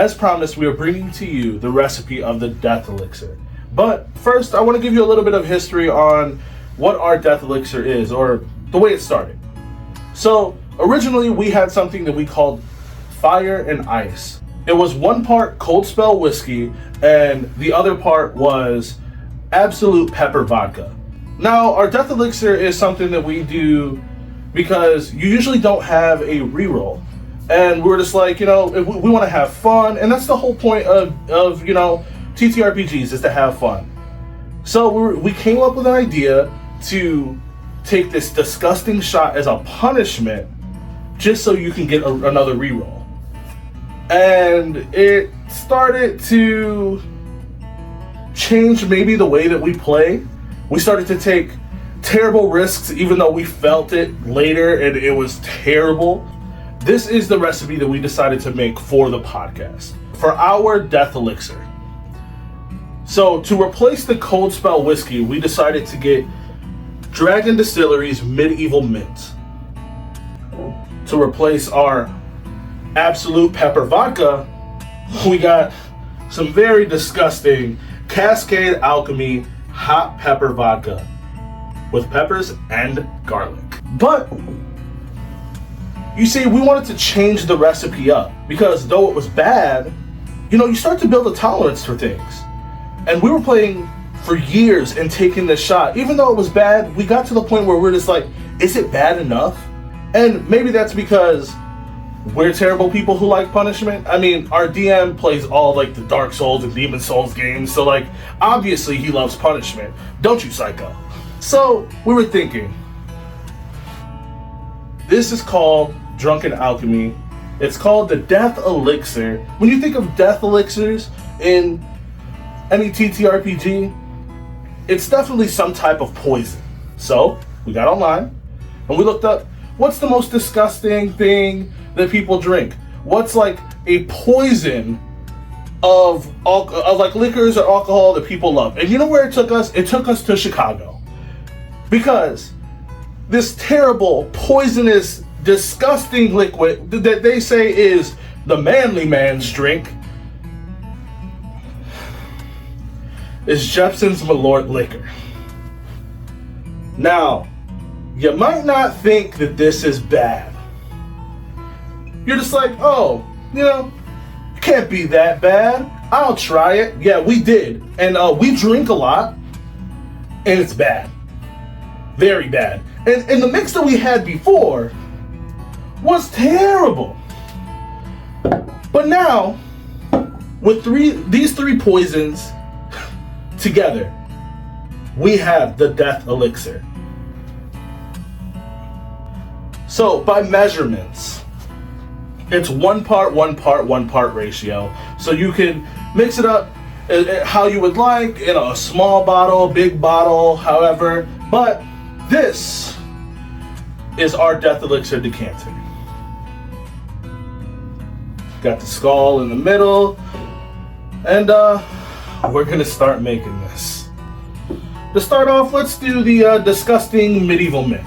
as promised, we are bringing to you the recipe of the Death Elixir. But first, I want to give you a little bit of history on what our Death Elixir is, or the way it started. So, originally we had something that we called Fire and Ice. It was one part Cold Spell whiskey, and the other part was Absolute Pepper vodka. Now, our Death Elixir is something that we do because you usually don't have a reroll. And we're just like, we want to have fun, and that's the whole point of TTRPGs, is to have fun. So we came up with an idea to take this disgusting shot as a punishment, just so you can get another reroll. And it started to change maybe the way that we play. We started to take terrible risks, even though we felt it later and it was terrible. This is the recipe that we decided to make for the podcast, for our Death Elixir. So to replace the Cold Spell whiskey, we decided to get Dragon Distillery's Medieval Mint. To replace our Absolute Pepper vodka, we got some very disgusting Cascade Alchemy Hot Pepper vodka with peppers and garlic. But you see, we wanted to change the recipe up, because though it was bad, you start to build a tolerance for things. And we were playing for years and taking this shot. Even though it was bad, we got to the point where we're just like, is it bad enough? And maybe that's because we're terrible people who like punishment. I mean, our DM plays all like the Dark Souls and Demon Souls games, so like, obviously he loves punishment. Don't you, psycho? So we were thinking, this is called Drunken Alchemy. It's called the Death Elixir. When you think of Death Elixirs in any TTRPG, it's definitely some type of poison. So we got online and we looked up, what's the most disgusting thing that people drink? What's like a poison of like liquors or alcohol that people love? And you know where it took us? It took us to Chicago. Because this terrible, poisonous, disgusting liquid that they say is the manly man's drink is Jeppson's Malort liquor. Now, you might not think that this is bad. You're just like, oh, it can't be that bad. I'll try it. Yeah, we did. And we drink a lot, and it's bad. Very bad. And the mix that we had before was terrible. But now, with these three poisons together, we have the Death Elixir. So, by measurements, it's 1 part, 1 part, 1 part ratio. So you can mix it up how you would like, in a small bottle, big bottle, however. But this is our Death Elixir decanter. Got the skull in the middle, and we're gonna start making this. To start off, let's do the disgusting Medieval Mint.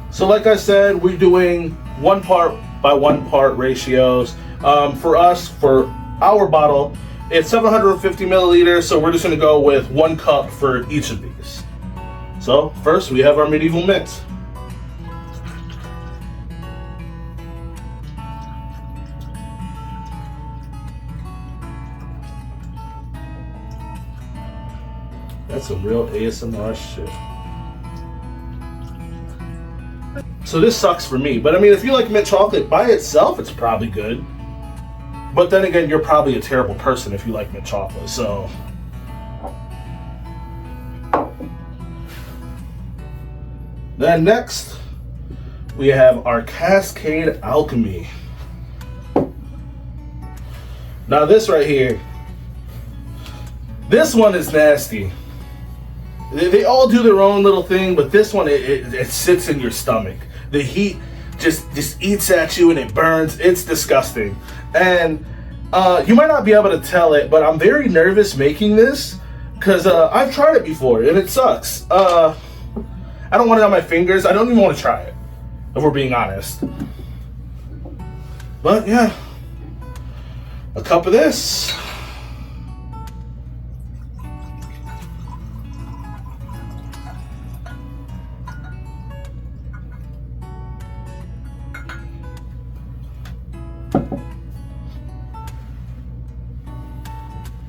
So like I said, we're doing 1 part by 1 part ratios. For our bottle, it's 750 milliliters, so we're just gonna go with 1 cup for each of these. So first we have our Medieval Mint. That's some real ASMR shit. So this sucks for me, but I mean, if you like mint chocolate by itself, it's probably good. But then again, you're probably a terrible person if you like mint chocolate, so. Then next, we have our Cascade Alchemy. Now this right here, this one is nasty. They all do their own little thing, but this one, it sits in your stomach. The heat just eats at you and it burns. It's disgusting. And you might not be able to tell it, but I'm very nervous making this because I've tried it before and it sucks. I don't want it on my fingers. I don't even want to try it, if we're being honest. But yeah, a cup of this.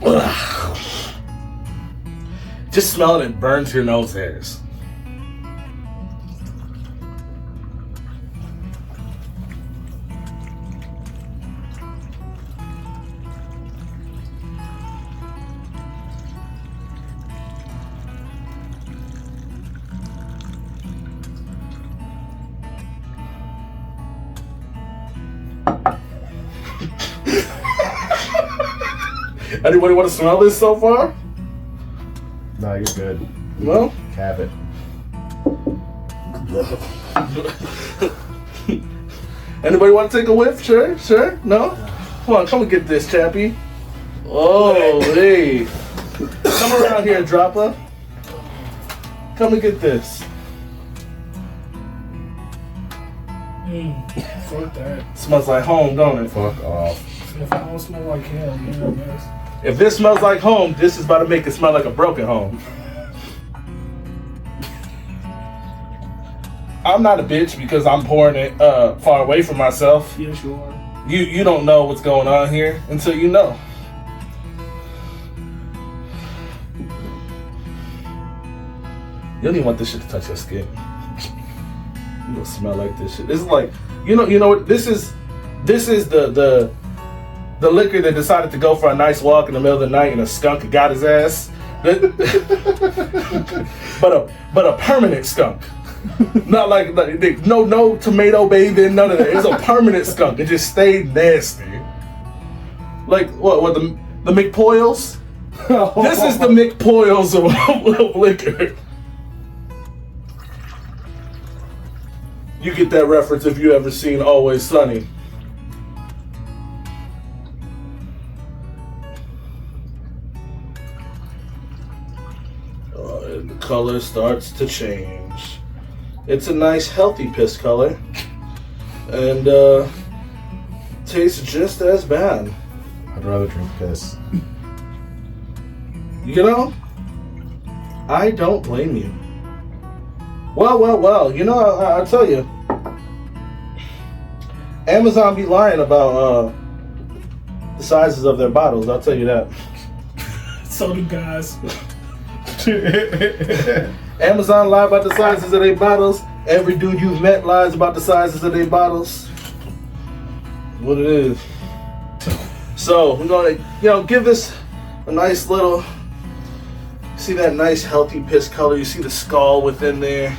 Ugh. Just smelling it burns your nose hairs. Anybody want to smell this so far? No, you're good. No? Have it. Anybody want to take a whiff? Sure, sure. No? Come on, come and get this, chappy. Oh, hey. Come around here, Dropper. Come and get this. Fuck that. Smells like home, don't it? Fuck off. If I don't smell like hell, yeah, I guess. If this smells like home, this is about to make it smell like a broken home. I'm not a bitch because I'm pouring it far away from myself. Yes, you are. You don't know what's going on here until you know. You don't even want this shit to touch your skin. You don't smell like this shit. This is like, you know what? This is the liquor that decided to go for a nice walk in the middle of the night and a skunk got his ass. but a permanent skunk. Not like no tomato bathing, none of that. It's a permanent skunk. It just stayed nasty. Like what the McPoils? This is the McPoils of liquor. You get that reference if you ever seen Always Sunny. And the color starts to change. It's a nice healthy piss color. And tastes just as bad. I'd rather drink piss. You know, I don't blame you. Well, you know, I'll tell you. Amazon be lying about the sizes of their bottles, I'll tell you that. So do guys. Amazon lie about the sizes of their bottles. Every dude you've met lies about the sizes of their bottles. What it is. So we're gonna, give this a nice little. See that nice healthy piss color? You see the skull within there.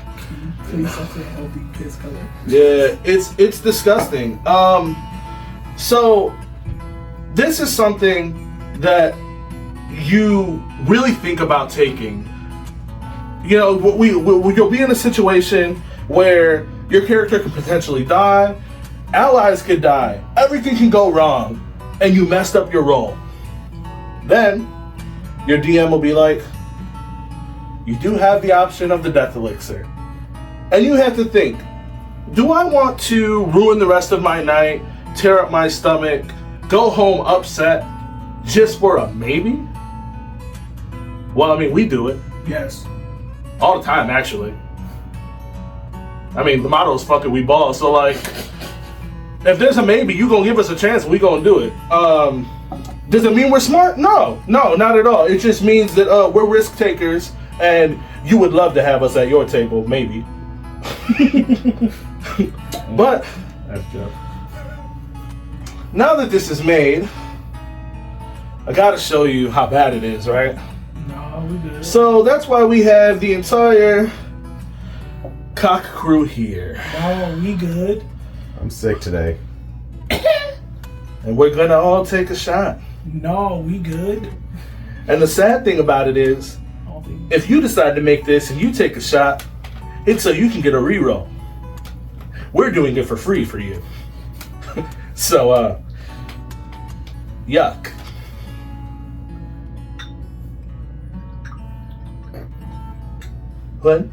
Please, such a healthy piss color. Yeah, it's disgusting. So this is something that you really think about taking. You know, you'll be in a situation where your character could potentially die, allies could die, everything can go wrong, and you messed up your role. Then your DM will be like, you do have the option of the death elixir. And you have to think, do I want to ruin the rest of my night, tear up my stomach, go home upset, just for a maybe? Well, I mean, we do it. Yes. All the time, actually. I mean, the motto is fuck it, we ball. So, like, if there's a maybe, you gonna give us a chance, we gonna do it. Does it mean we're smart? No, not at all. It just means that we're risk takers, and you would love to have us at your table, maybe. But now that this is made, I gotta show you how bad it is, right? No, we good. So that's why we have the entire cock crew here. No, we good. I'm sick today. And we're gonna all take a shot. No, we good. And the sad thing about it is, if you decide to make this and you take a shot, it's so you can get a reroll. We're doing it for free for you. So, yuck. What?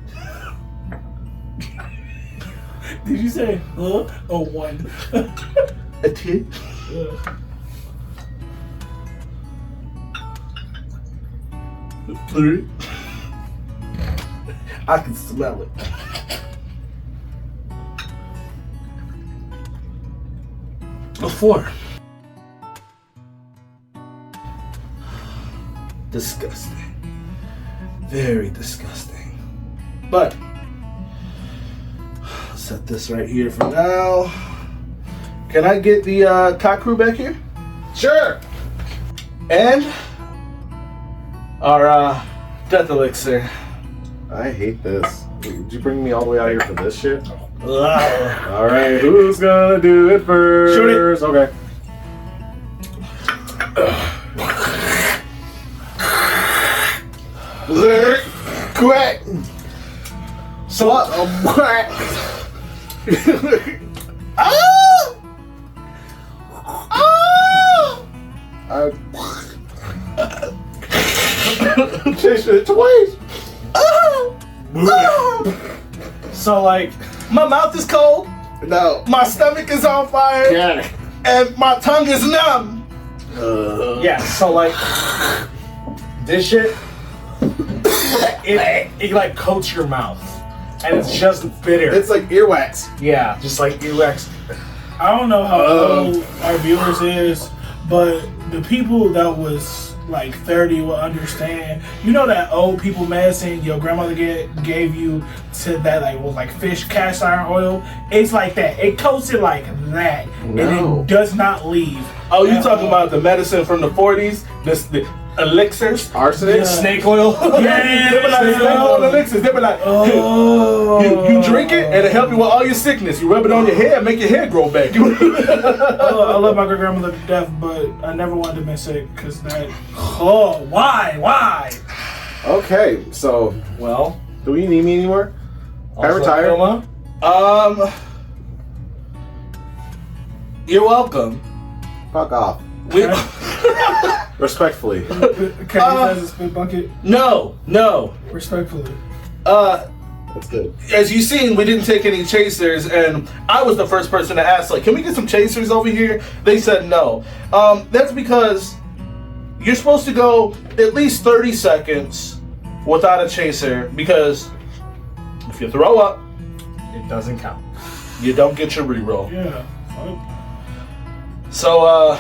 Did you say or one? A tit? Ugh. 3. I can smell it. A 4. Disgusting. Very disgusting. But I'll set this right here for now. Can I get the cock crew back here? Sure. And our death elixir. I hate this. Did you bring me all the way out here for this shit? Ugh. All right, who's gonna do it first? Shoot it. Okay. Quack. So what? Quack. I changed it twice. So like, My mouth is cold. No. My stomach is on fire. Yeah. And my tongue is numb. yeah. So like, this shit, it like coats your mouth, and it's just bitter. It's like earwax. Yeah, just like earwax. I don't know how old our viewers is, but the people that was like 30 will understand. You know that old people medicine your grandmother gave you to that like was like fish cast iron oil? It's like that. It coats it like that, and No. it does not leave. Oh, you talking about the medicine from the 40s? The elixirs? Arsenic? Yeah. Snake oil? Yeah. They be like snake oil elixirs. They be like, you drink it and it help you with all your sickness. You rub it on your hair, make your hair grow back. I love my great grandmother to death, but I never wanted to be sick because that. Oh, why? Okay, so Well, do we need me anymore? I retire. You're welcome. Fuck off. We, Respectfully. Can you guys a spit bucket? no. Respectfully. That's good. As you seen, we didn't take any chasers, and I was the first person to ask, like, can we get some chasers over here? They said no. That's because you're supposed to go at least 30 seconds without a chaser, because if you throw up, It doesn't count. you don't get your reroll. Yeah. Fuck. So,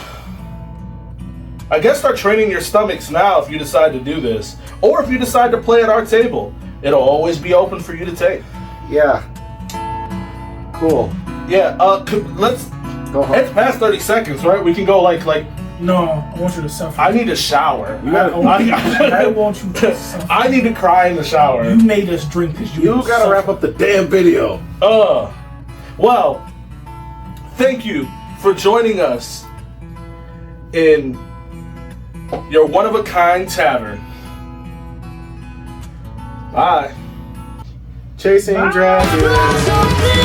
I guess start training your stomachs now if you decide to do this. Or if you decide to play at our table. It'll always be open for you to take. Yeah. Cool. Yeah, let's... Go home. It's past 30 seconds, right? We can go like... No, I want you to suffer. I need a shower. You gotta- I want you to suffer. I need to cry in the shower. You made us drink this. You gotta wrap up the damn video. Well, thank you for joining us in your one-of-a-kind tavern. Bye. Chasing dragons.